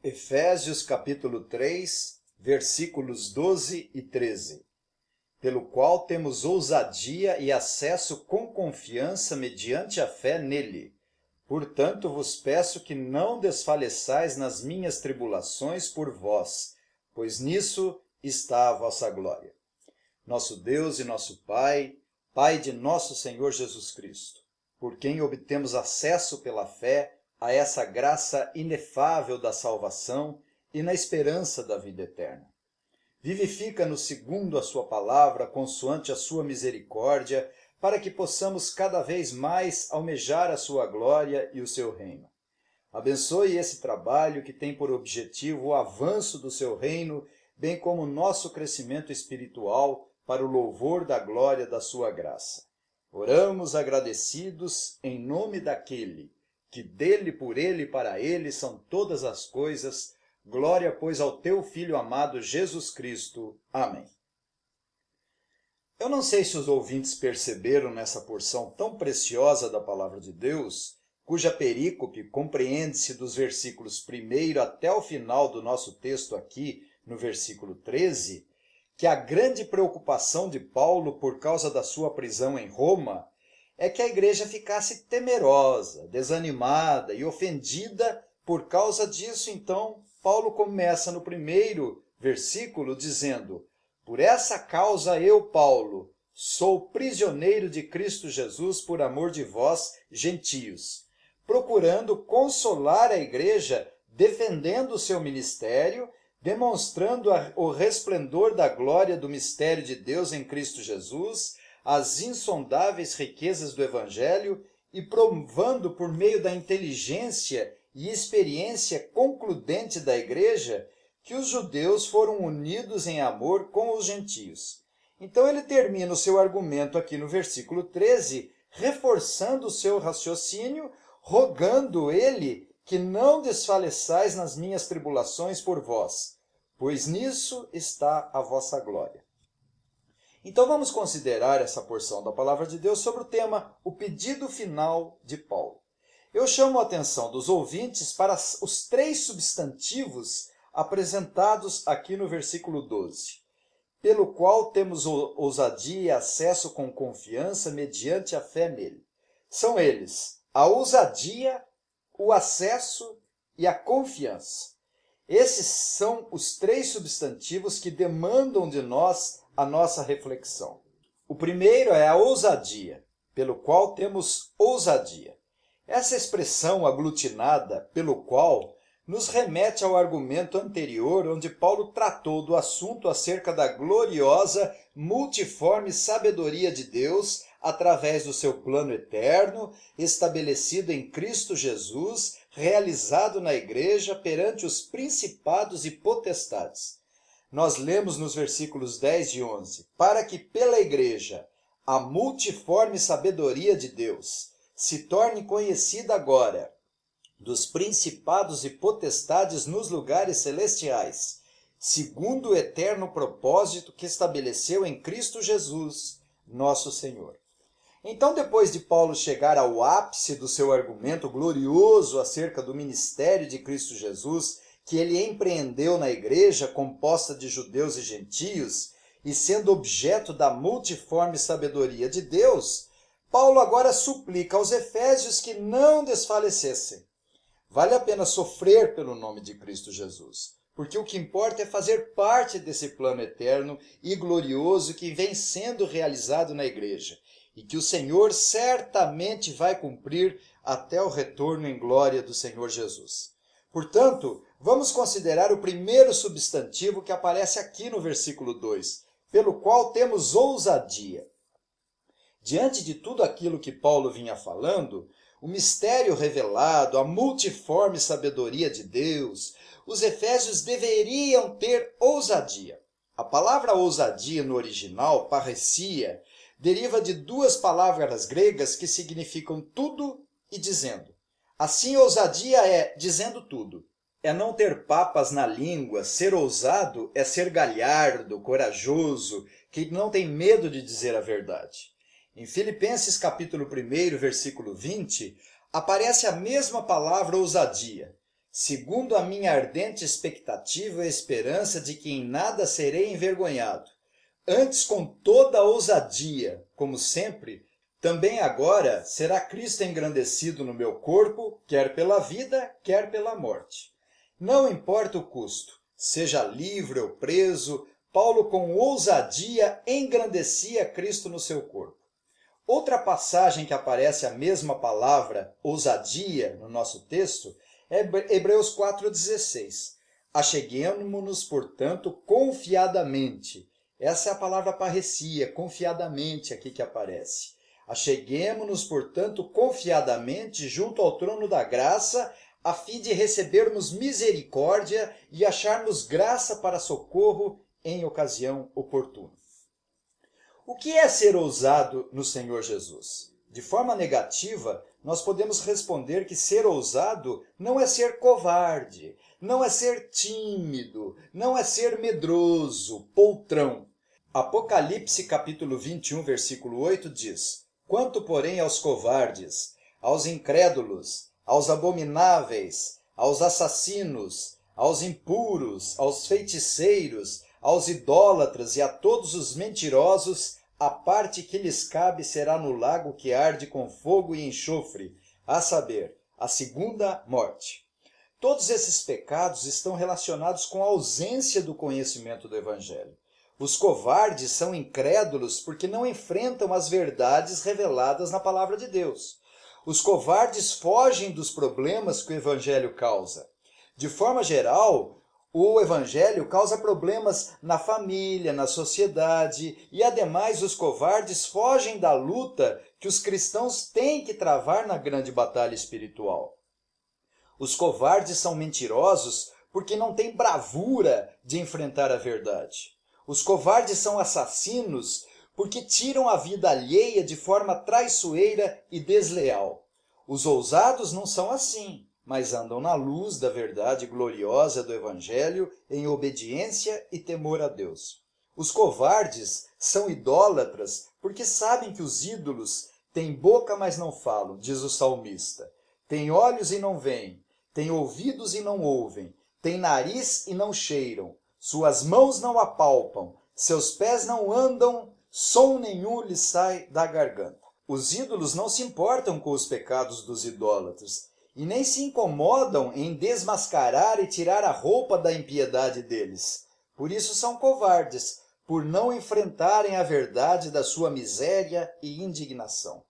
Efésios capítulo 3, versículos 12 e 13. Pelo qual temos ousadia e acesso com confiança mediante a fé nele. Portanto, vos peço que não desfaleçais nas minhas tribulações por vós, pois nisso está a vossa glória. Nosso Deus e nosso Pai, Pai de nosso Senhor Jesus Cristo, por quem obtemos acesso pela fé a essa graça inefável da salvação e na esperança da vida eterna. Vivifica-nos segundo a sua palavra, consoante a sua misericórdia, para que possamos cada vez mais almejar a sua glória e o seu reino. Abençoe esse trabalho que tem por objetivo o avanço do seu reino, bem como o nosso crescimento espiritual para o louvor da glória da sua graça. Oramos agradecidos em nome daquele que dele, por ele e para ele são todas as coisas. Glória, pois, ao teu Filho amado Jesus Cristo. Amém. Eu não sei se os ouvintes perceberam nessa porção tão preciosa da Palavra de Deus, cuja perícope compreende-se dos versículos 1 até o final do nosso texto aqui, no versículo 13, que a grande preocupação de Paulo por causa da sua prisão em Roma é que a igreja ficasse temerosa, desanimada e ofendida. Por causa disso, então, Paulo começa no primeiro versículo dizendo: por essa causa eu, Paulo, sou prisioneiro de Cristo Jesus por amor de vós, gentios, procurando consolar a igreja, defendendo o seu ministério, demonstrando o resplendor da glória do mistério de Deus em Cristo Jesus, as insondáveis riquezas do Evangelho e provando por meio da inteligência e experiência concludente da igreja que os judeus foram unidos em amor com os gentios. Então ele termina o seu argumento aqui no versículo 13, reforçando o seu raciocínio, rogando ele que não desfaleçais nas minhas tribulações por vós, pois nisso está a vossa glória. Então vamos considerar essa porção da Palavra de Deus sobre o tema o pedido final de Paulo. Eu chamo a atenção dos ouvintes para os três substantivos apresentados aqui no versículo 12, pelo qual temos ousadia e acesso com confiança mediante a fé nele. São eles a ousadia, o acesso e a confiança. Esses são os três substantivos que demandam de nós a nossa reflexão. O primeiro é a ousadia, pelo qual temos ousadia. Essa expressão aglutinada, pelo qual, nos remete ao argumento anterior, onde Paulo tratou do assunto acerca da gloriosa, multiforme sabedoria de Deus através do seu plano eterno, estabelecido em Cristo Jesus, realizado na igreja perante os principados e potestades. Nós lemos nos versículos 10 e 11, para que pela igreja a multiforme sabedoria de Deus se torne conhecida agora dos principados e potestades nos lugares celestiais, segundo o eterno propósito que estabeleceu em Cristo Jesus, nosso Senhor. Então, depois de Paulo chegar ao ápice do seu argumento glorioso acerca do ministério de Cristo Jesus, que ele empreendeu na igreja composta de judeus e gentios, e sendo objeto da multiforme sabedoria de Deus, Paulo agora suplica aos efésios que não desfalecessem. Vale a pena sofrer pelo nome de Cristo Jesus, porque o que importa é fazer parte desse plano eterno e glorioso que vem sendo realizado na igreja, e que o Senhor certamente vai cumprir até o retorno em glória do Senhor Jesus. Portanto, vamos considerar o primeiro substantivo que aparece aqui no versículo 2, pelo qual temos ousadia. Diante de tudo aquilo que Paulo vinha falando, o mistério revelado, a multiforme sabedoria de Deus, os efésios deveriam ter ousadia. A palavra ousadia no original, parresia, deriva de duas palavras gregas que significam tudo e dizendo. Assim, ousadia é dizendo tudo. É não ter papas na língua. Ser ousado é ser galhardo, corajoso, que não tem medo de dizer a verdade. Em Filipenses capítulo 1, versículo 20, aparece a mesma palavra ousadia, segundo a minha ardente expectativa e esperança de que em nada serei envergonhado. Antes, com toda ousadia, como sempre, também agora será Cristo engrandecido no meu corpo, quer pela vida, quer pela morte. Não importa o custo, seja livre ou preso, Paulo com ousadia engrandecia Cristo no seu corpo. Outra passagem que aparece a mesma palavra, ousadia, no nosso texto, é Hebreus 4,16. Acheguemo-nos, portanto, confiadamente. Essa é a palavra parresia, confiadamente aqui que aparece. Acheguemo-nos, portanto, confiadamente junto ao trono da graça, a fim de recebermos misericórdia e acharmos graça para socorro em ocasião oportuna. O que é ser ousado no Senhor Jesus? De forma negativa, nós podemos responder que ser ousado não é ser covarde, não é ser tímido, não é ser medroso, poltrão. Apocalipse capítulo 21, versículo 8 diz: Quanto, porém, aos covardes, aos incrédulos, aos abomináveis, aos assassinos, aos impuros, aos feiticeiros, aos idólatras e a todos os mentirosos, a parte que lhes cabe será no lago que arde com fogo e enxofre, a saber, a segunda morte. Todos esses pecados estão relacionados com a ausência do conhecimento do Evangelho. Os covardes são incrédulos porque não enfrentam as verdades reveladas na palavra de Deus. Os covardes fogem dos problemas que o Evangelho causa. De forma geral, o Evangelho causa problemas na família, na sociedade, e ademais os covardes fogem da luta que os cristãos têm que travar na grande batalha espiritual. Os covardes são mentirosos porque não têm bravura de enfrentar a verdade. Os covardes são assassinos porque tiram a vida alheia de forma traiçoeira e desleal. Os ousados não são assim, mas andam na luz da verdade gloriosa do Evangelho em obediência e temor a Deus. Os covardes são idólatras porque sabem que os ídolos têm boca, mas não falam, diz o salmista. Têm olhos e não veem, têm ouvidos e não ouvem, têm nariz e não cheiram, suas mãos não apalpam, seus pés não andam, som nenhum lhes sai da garganta. Os ídolos não se importam com os pecados dos idólatras e nem se incomodam em desmascarar e tirar a roupa da impiedade deles. Por isso são covardes, por não enfrentarem a verdade da sua miséria e indignação.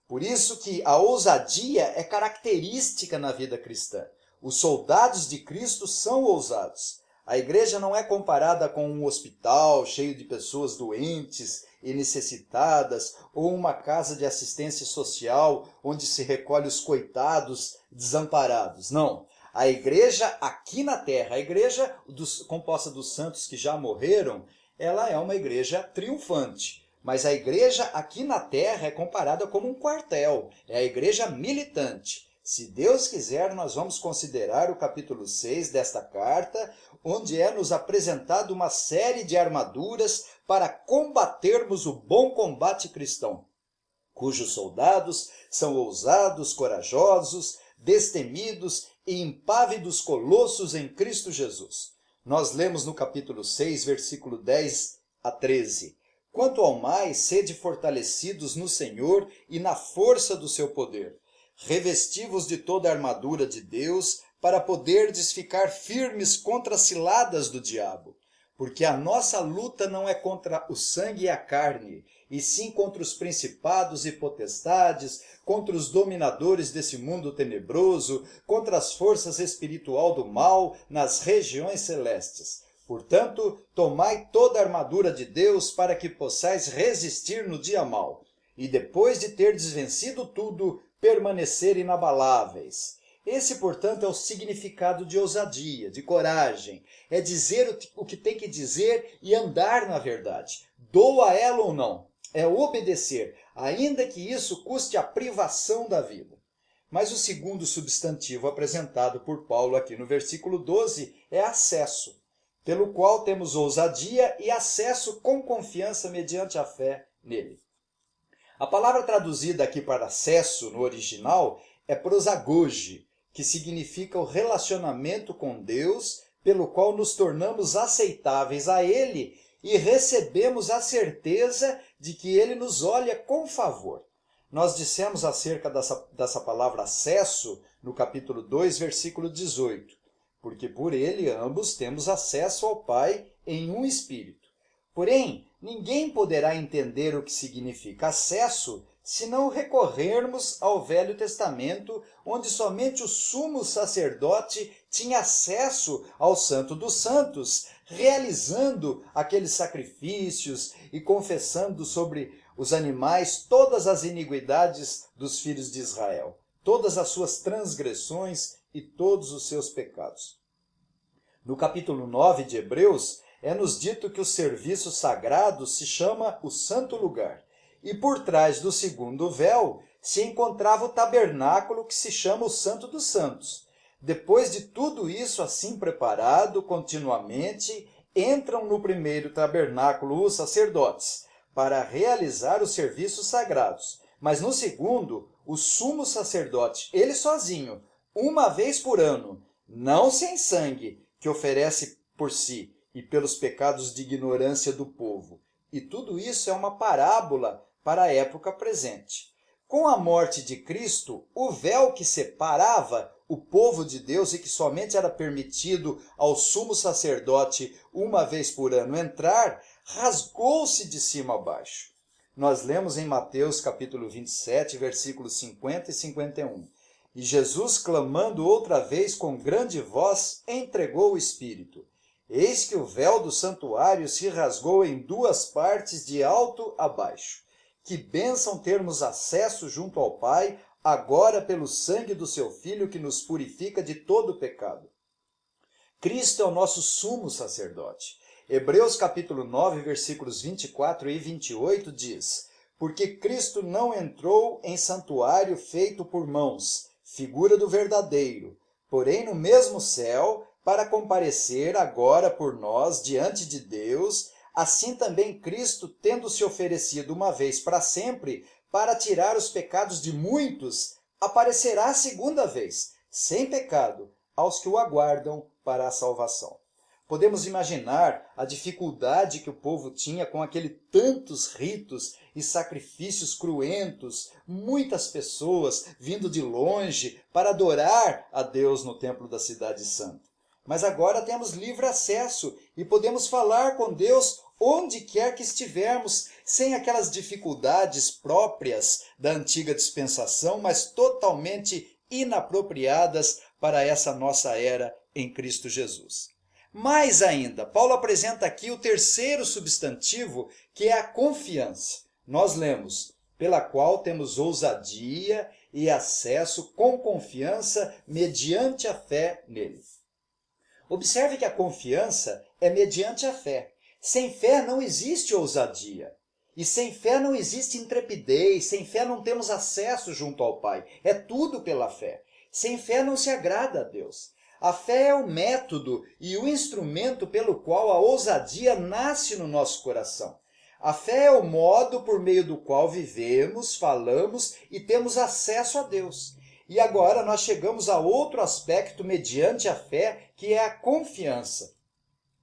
Por isso que a ousadia é característica na vida cristã. Os soldados de Cristo são ousados. A igreja não é comparada com um hospital cheio de pessoas doentes e necessitadas, ou uma casa de assistência social onde se recolhe os coitados desamparados. Não. A igreja aqui na terra, a igreja composta dos santos que já morreram, ela é uma igreja triunfante. Mas a igreja aqui na terra é comparada como um quartel, é a igreja militante. Se Deus quiser, nós vamos considerar o capítulo 6 desta carta, onde é nos apresentado uma série de armaduras para combatermos o bom combate cristão, cujos soldados são ousados, corajosos, destemidos e impávidos colossos em Cristo Jesus. Nós lemos no capítulo 6, versículo 10 a 13. Quanto ao mais, sede fortalecidos no Senhor e na força do seu poder. Revesti-vos de toda a armadura de Deus, para poderdes ficar firmes contra as ciladas do diabo. Porque a nossa luta não é contra o sangue e a carne, e sim contra os principados e potestades, contra os dominadores desse mundo tenebroso, contra as forças espiritual do mal nas regiões celestes. Portanto, tomai toda a armadura de Deus para que possais resistir no dia mau, e depois de terdes vencido tudo, permanecer inabaláveis. Esse, portanto, é o significado de ousadia, de coragem. É dizer o que tem que dizer e andar na verdade. Doa ela ou não. É obedecer, ainda que isso custe a privação da vida. Mas o segundo substantivo apresentado por Paulo aqui no versículo 12 é acesso, pelo qual temos ousadia e acesso com confiança mediante a fé nele. A palavra traduzida aqui para acesso no original é prosagoge, que significa o relacionamento com Deus, pelo qual nos tornamos aceitáveis a Ele e recebemos a certeza de que Ele nos olha com favor. Nós dissemos acerca dessa palavra acesso no capítulo 2, versículo 18, porque por Ele ambos temos acesso ao Pai em um Espírito. Porém, ninguém poderá entender o que significa acesso se não recorrermos ao Velho Testamento, onde somente o sumo sacerdote tinha acesso ao Santo dos Santos, realizando aqueles sacrifícios e confessando sobre os animais todas as iniquidades dos filhos de Israel, todas as suas transgressões e todos os seus pecados. No capítulo 9 de Hebreus, é-nos dito que o serviço sagrado se chama o Santo Lugar. E por trás do segundo véu se encontrava o tabernáculo que se chama o Santo dos Santos. Depois de tudo isso assim preparado continuamente, entram no primeiro tabernáculo os sacerdotes, para realizar os serviços sagrados. Mas no segundo, o sumo sacerdote, ele sozinho, uma vez por ano, não sem sangue, que oferece por si e pelos pecados de ignorância do povo. E tudo isso é uma parábola para a época presente. Com a morte de Cristo, o véu que separava o povo de Deus e que somente era permitido ao sumo sacerdote uma vez por ano entrar, rasgou-se de cima a baixo. Nós lemos em Mateus capítulo 27, versículos 50 e 51. E Jesus, clamando outra vez com grande voz, entregou o Espírito. Eis que o véu do santuário se rasgou em duas partes de alto a baixo. Que bênção termos acesso junto ao Pai, agora pelo sangue do seu Filho que nos purifica de todo pecado. Cristo é o nosso sumo sacerdote. Hebreus capítulo 9, versículos 24 e 28 diz: Porque Cristo não entrou em santuário feito por mãos, figura do verdadeiro, porém no mesmo céu, para comparecer agora por nós diante de Deus, assim também Cristo, tendo se oferecido uma vez para sempre, para tirar os pecados de muitos, aparecerá a segunda vez, sem pecado, aos que o aguardam para a salvação. Podemos imaginar a dificuldade que o povo tinha com aquele tantos ritos e sacrifícios cruentos, muitas pessoas vindo de longe para adorar a Deus no templo da cidade santa. Mas agora temos livre acesso e podemos falar com Deus onde quer que estivermos, sem aquelas dificuldades próprias da antiga dispensação, mas totalmente inapropriadas para essa nossa era em Cristo Jesus. Mais ainda, Paulo apresenta aqui o terceiro substantivo, que é a confiança. Nós lemos, pela qual temos ousadia e acesso com confiança mediante a fé nele. Observe que a confiança é mediante a fé. Sem fé não existe ousadia. E sem fé não existe intrepidez, sem fé não temos acesso junto ao Pai. É tudo pela fé. Sem fé não se agrada a Deus. A fé é o método e o instrumento pelo qual a ousadia nasce no nosso coração. A fé é o modo por meio do qual vivemos, falamos e temos acesso a Deus. E agora nós chegamos a outro aspecto mediante a fé, que é a confiança.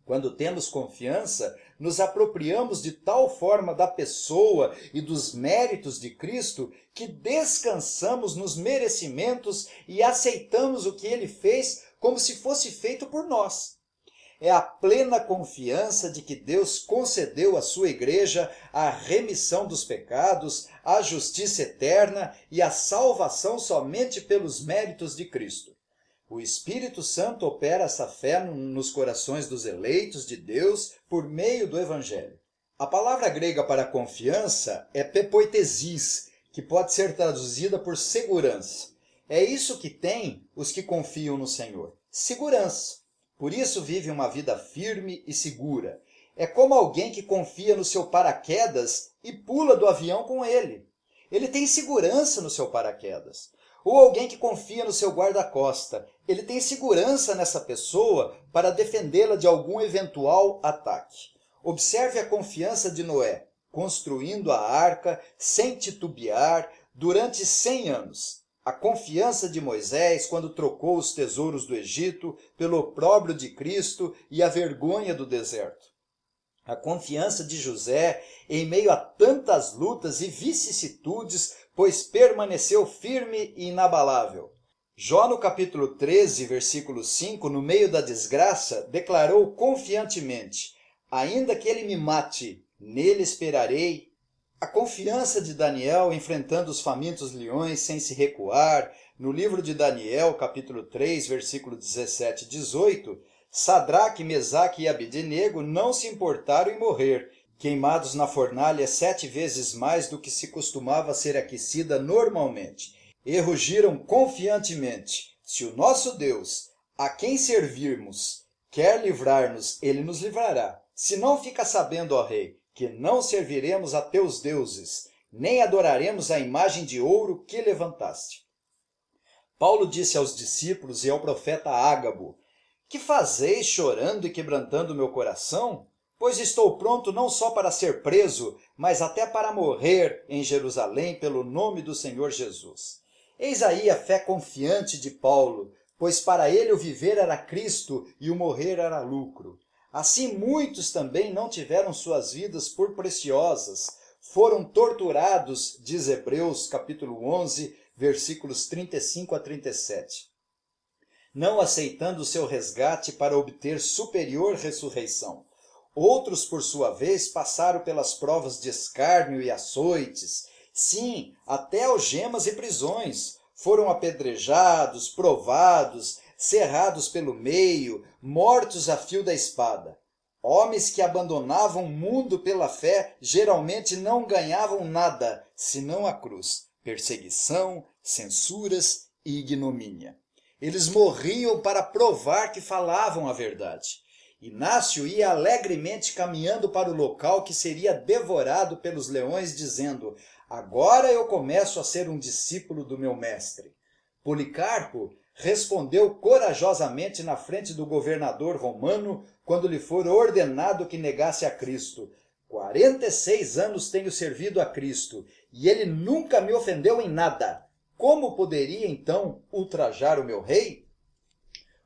Quando temos confiança, nos apropriamos de tal forma da pessoa e dos méritos de Cristo que descansamos nos merecimentos e aceitamos o que ele fez como se fosse feito por nós. É a plena confiança de que Deus concedeu à sua igreja a remissão dos pecados, a justiça eterna e a salvação somente pelos méritos de Cristo. O Espírito Santo opera essa fé nos corações dos eleitos de Deus por meio do Evangelho. A palavra grega para confiança é pepoitesis, que pode ser traduzida por segurança. É isso que têm os que confiam no Senhor, segurança. Por isso vive uma vida firme e segura. É como alguém que confia no seu paraquedas e pula do avião com ele. Ele tem segurança no seu paraquedas. Ou alguém que confia no seu guarda-costa. Ele tem segurança nessa pessoa para defendê-la de algum eventual ataque. Observe a confiança de Noé, construindo a arca sem titubear durante 100 anos. A confiança de Moisés quando trocou os tesouros do Egito pelo opróbrio de Cristo e a vergonha do deserto. A confiança de José em meio a tantas lutas e vicissitudes, pois permaneceu firme e inabalável. Jó no capítulo 13, versículo 5, no meio da desgraça, declarou confiantemente: ainda que ele me mate, nele esperarei. A confiança de Daniel enfrentando os famintos leões sem se recuar, no livro de Daniel, capítulo 3, versículo 17 e 18, Sadraque, Mesaque e Abednego não se importaram em morrer, queimados na fornalha 7 vezes mais do que se costumava ser aquecida normalmente. E rugiram confiantemente: se o nosso Deus, a quem servirmos, quer livrar-nos, ele nos livrará. Se não, fica sabendo, ó rei, que não serviremos a teus deuses, nem adoraremos a imagem de ouro que levantaste. Paulo disse aos discípulos e ao profeta Ágabo: que fazeis chorando e quebrantando meu coração? Pois estou pronto não só para ser preso, mas até para morrer em Jerusalém pelo nome do Senhor Jesus. Eis aí a fé confiante de Paulo, pois para ele o viver era Cristo e o morrer era lucro. Assim muitos também não tiveram suas vidas por preciosas, foram torturados, diz Hebreus capítulo 11, versículos 35 a 37. Não aceitando o seu resgate para obter superior ressurreição. Outros, por sua vez, passaram pelas provas de escárnio e açoites, sim, até algemas e prisões, foram apedrejados, provados, cerrados pelo meio, mortos a fio da espada. Homens que abandonavam o mundo pela fé geralmente não ganhavam nada, senão a cruz, perseguição, censuras e ignomínia. Eles morriam para provar que falavam a verdade. Inácio ia alegremente caminhando para o local que seria devorado pelos leões, dizendo: agora eu começo a ser um discípulo do meu mestre. Policarpo respondeu corajosamente na frente do governador romano quando lhe for ordenado que negasse a Cristo: 46 anos tenho servido a Cristo e ele nunca me ofendeu em nada. Como poderia, então, ultrajar o meu rei?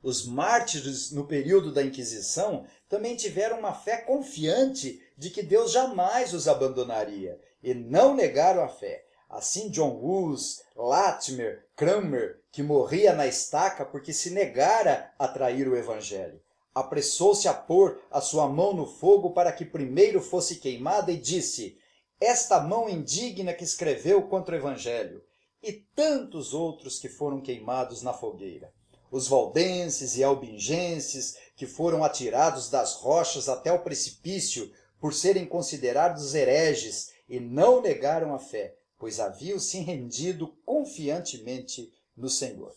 Os mártires, no período da Inquisição, também tiveram uma fé confiante de que Deus jamais os abandonaria, e não negaram a fé. Assim, John Hus, Latimer, Cranmer, que morria na estaca porque se negara a trair o Evangelho, apressou-se a pôr a sua mão no fogo para que primeiro fosse queimada e disse: esta mão indigna que escreveu contra o Evangelho. E tantos outros que foram queimados na fogueira. Os valdenses e albingenses que foram atirados das rochas até o precipício por serem considerados hereges e não negaram a fé, pois haviam se rendido confiantemente no Senhor.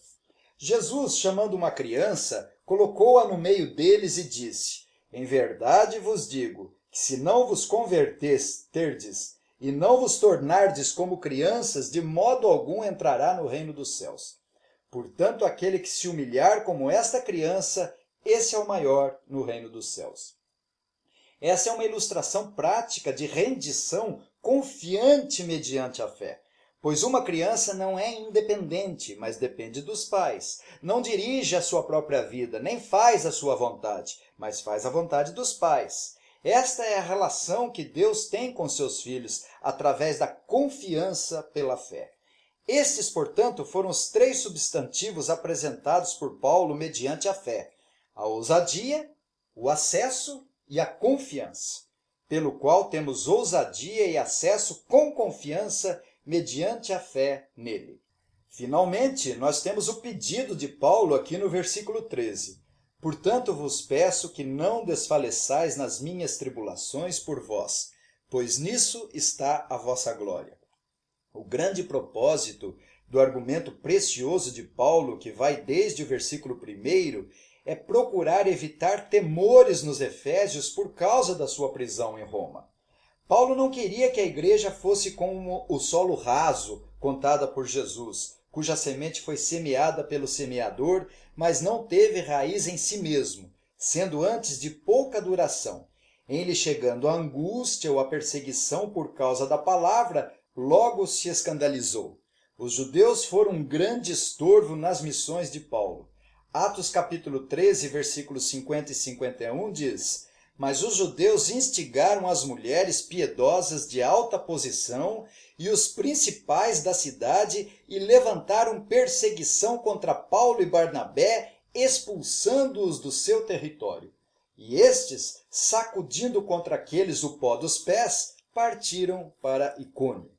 Jesus, chamando uma criança, colocou-a no meio deles e disse: em verdade vos digo que se não vos converterdes e não vos tornardes como crianças, de modo algum entrará no reino dos céus. Portanto, aquele que se humilhar como esta criança, esse é o maior no reino dos céus. Essa é uma ilustração prática de rendição confiante mediante a fé. Pois uma criança não é independente, mas depende dos pais. Não dirige a sua própria vida, nem faz a sua vontade, mas faz a vontade dos pais. Esta é a relação que Deus tem com seus filhos, através da confiança pela fé. Estes, portanto, foram os 3 substantivos apresentados por Paulo mediante a fé: a ousadia, o acesso e a confiança, pelo qual temos ousadia e acesso com confiança mediante a fé nele. Finalmente, nós temos o pedido de Paulo aqui no versículo 13. Portanto, vos peço que não desfaleçais nas minhas tribulações por vós, pois nisso está a vossa glória. O grande propósito do argumento precioso de Paulo, que vai desde o versículo 1, é procurar evitar temores nos Efésios por causa da sua prisão em Roma. Paulo não queria que a igreja fosse como o solo raso contada por Jesus, cuja semente foi semeada pelo semeador, mas não teve raiz em si mesmo, sendo antes de pouca duração. Em lhe chegando a angústia ou a perseguição por causa da palavra, logo se escandalizou. Os judeus foram um grande estorvo nas missões de Paulo. Atos capítulo 13, versículos 50 e 51 diz: Mas os judeus instigaram as mulheres piedosas de alta posição e os principais da cidade e levantaram perseguição contra Paulo e Barnabé, expulsando-os do seu território. E estes, sacudindo contra aqueles o pó dos pés, partiram para Icônio.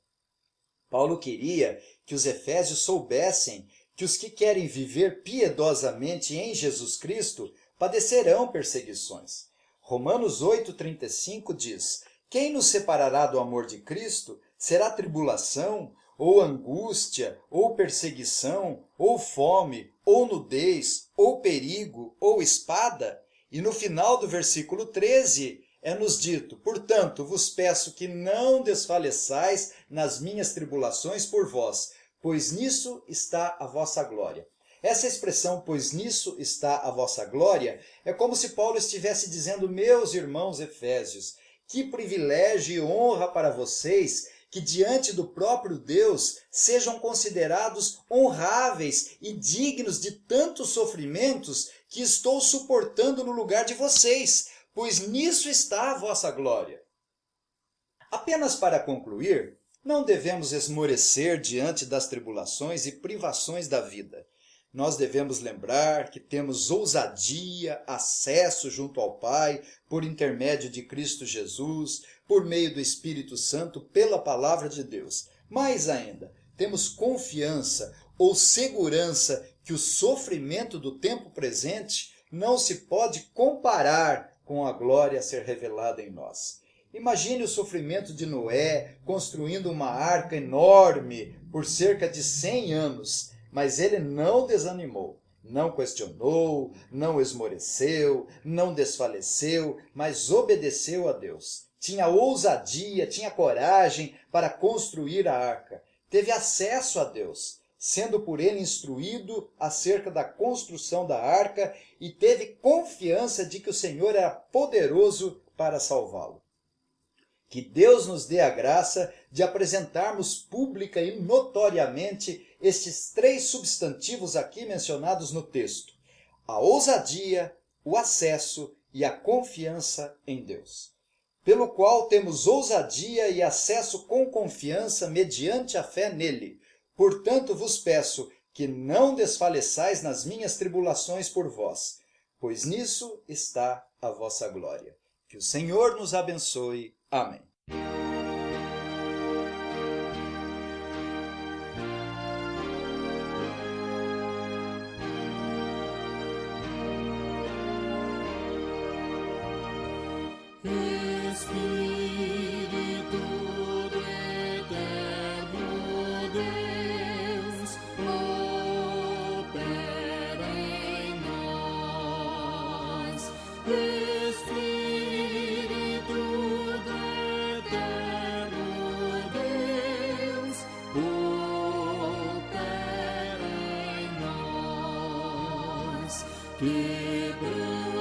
Paulo queria que os efésios soubessem que os que querem viver piedosamente em Jesus Cristo padecerão perseguições. Romanos 8,35 diz: Quem nos separará do amor de Cristo? Será tribulação, ou angústia, ou perseguição, ou fome, ou nudez, ou perigo, ou espada? E no final do versículo 13 é-nos dito: Portanto, vos peço que não desfaleçais nas minhas tribulações por vós, pois nisso está a vossa glória. Essa expressão, pois nisso está a vossa glória, é como se Paulo estivesse dizendo: meus irmãos efésios, que privilégio e honra para vocês que diante do próprio Deus sejam considerados honráveis e dignos de tantos sofrimentos que estou suportando no lugar de vocês, pois nisso está a vossa glória. Apenas para concluir, não devemos esmorecer diante das tribulações e privações da vida. Nós devemos lembrar que temos ousadia, acesso junto ao Pai, por intermédio de Cristo Jesus, por meio do Espírito Santo, pela palavra de Deus. Mais ainda, temos confiança ou segurança que o sofrimento do tempo presente não se pode comparar com a glória a ser revelada em nós. Imagine o sofrimento de Noé construindo uma arca enorme por cerca de 100 anos, mas ele não desanimou, não questionou, não esmoreceu, não desfaleceu, mas obedeceu a Deus. Tinha ousadia, tinha coragem para construir a arca. Teve acesso a Deus, sendo por ele instruído acerca da construção da arca e teve confiança de que o Senhor era poderoso para salvá-lo. Que Deus nos dê a graça de apresentarmos pública e notoriamente estes 3 substantivos aqui mencionados no texto: a ousadia, o acesso e a confiança em Deus, pelo qual temos ousadia e acesso com confiança mediante a fé nele. Portanto, vos peço que não desfaleçais nas minhas tribulações por vós, pois nisso está a vossa glória. Que o Senhor nos abençoe. Amém. Espírito do eterno Deus, opera em nós. Espírito do eterno Deus, opera em nós, quebrando